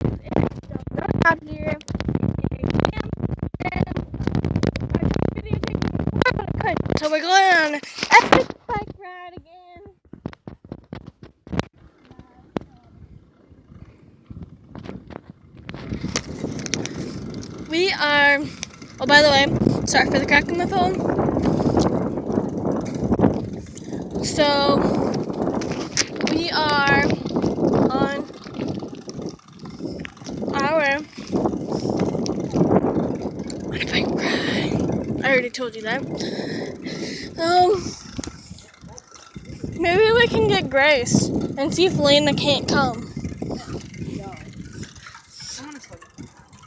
Not out here. So we're going on an epic bike ride again. We are, oh by the way, sorry for the crack in my phone. So, we are on a bike ride. I already told you that. Maybe we can get Grace and see if Lena can't come.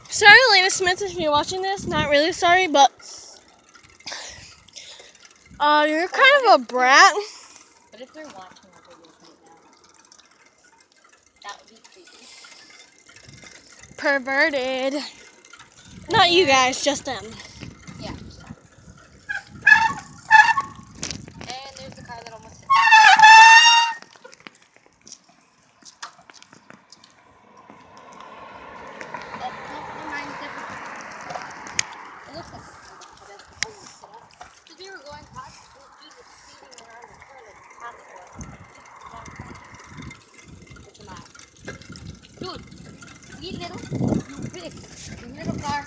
Sorry, Lena Smith, if you're watching this. Not really sorry, but you're kind of a brat. But if they're watching our videos right now, that would be creepy. Perverted. Not you guys, just them. Yeah. And there's the car that almost hit. Oh, no, mine's different. It looks like it's almost hit us. Because we were going past the dude was speeding around the curve and past us. Which am I? Dude, we little, you big. You little car.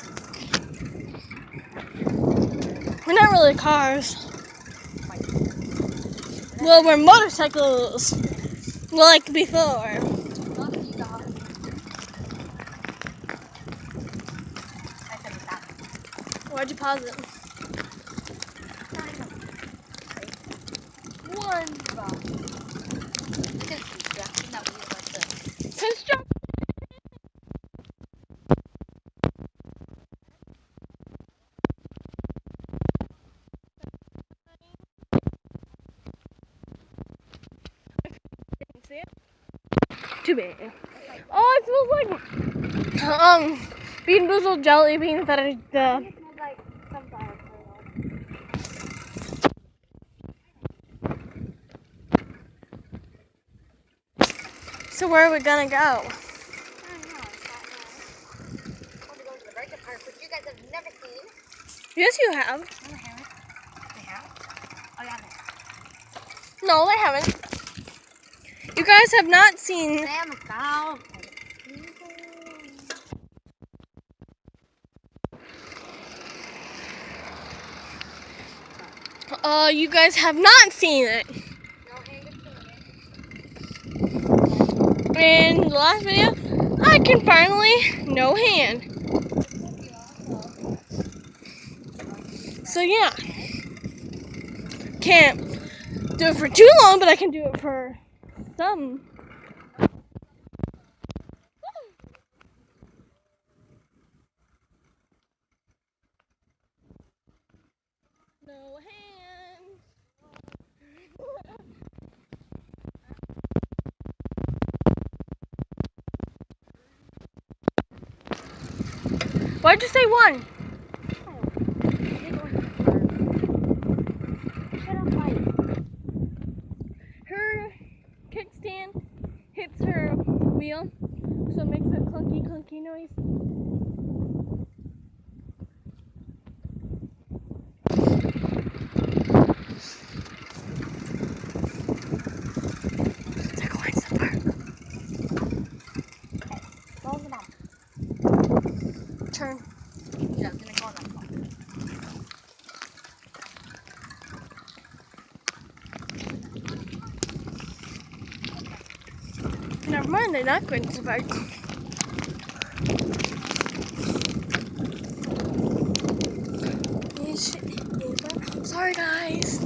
We're not really cars. Well, we're motorcycles. Like before. Not you guys. I said it's that. Why'd you pause it? One drop. Look at this distraction that we like this. Construct. See it? Too big. Oh, it smells like Bean Boozled jelly beans that are the. Like sunflower So where are we gonna go? I don't know. I want to go to the birthday park, which you guys have never seen. Yes, you have. No, they haven't. They have? Oh, yeah, they have. No, they haven't. You guys have not seen. Sam, cow. You guys have not seen it. No hand In the last video, I can finally no hand. So yeah, can't do it for too long, but I can do it for some. No hands. Why'd you say one? Her kickstand hits her wheel, so it makes a clunky, clunky noise. They're going to the park. Turn. Yeah, I was going to go on that one. Never mind, they're not going to the park. Sorry, guys.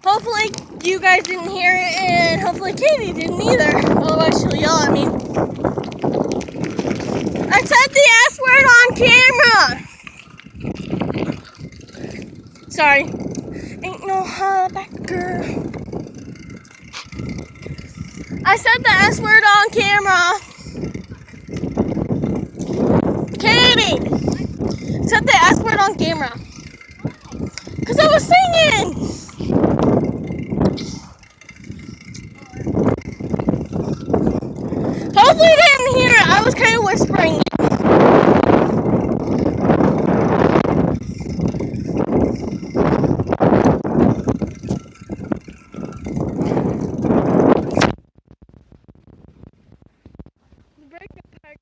Hopefully you guys didn't hear it, and hopefully Katie didn't either. Otherwise she'll yell at me. I said the S word on camera. Sorry. Ain't no hollabacker. I said the S word on camera. Katie, said the S word on camera. Because I was singing. Hopefully actually didn't hear it. I was kind of whispering. The breakup park.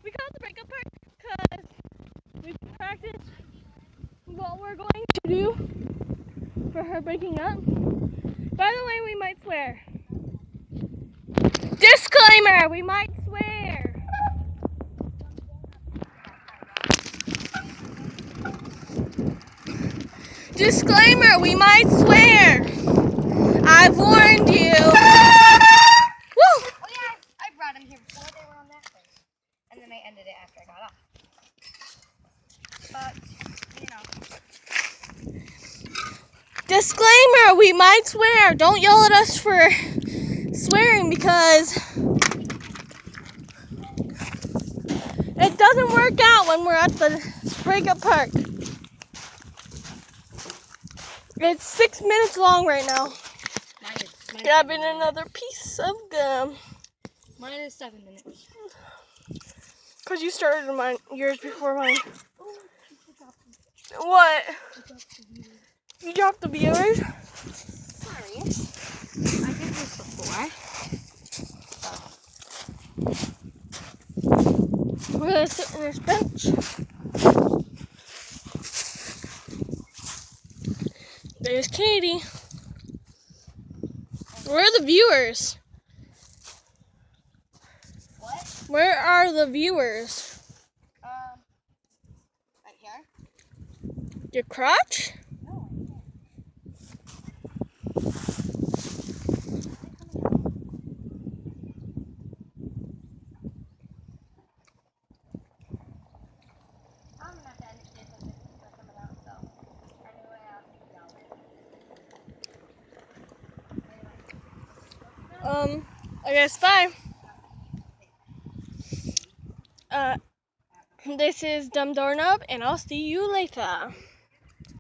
We call it the breakup park because we practiced what we're going to do for her breaking up. By the way, we might swear. Disclaimer, we might swear. Disclaimer, we might swear. I've warned you. Woo! Oh yeah, I brought them here before they were on that place. And then I ended it after I got off. But, you know. Disclaimer, we might swear. Don't yell at us for swearing because it doesn't work out when we're at the breakup park. It's 6 minutes long right now. Mine Grabbing another piece of gum. Mine is 7 minutes. Because you started yours before mine. What? You dropped the viewers? Sorry. I did this before. We're going to sit on this bench. There's Katie. Where are the viewers? What? Where are the viewers? Right here? Your crotch? No. I'm gonna have to end it because they're coming out, so anyway, I guess bye. This is Dumb Doorknob, and I'll see you later.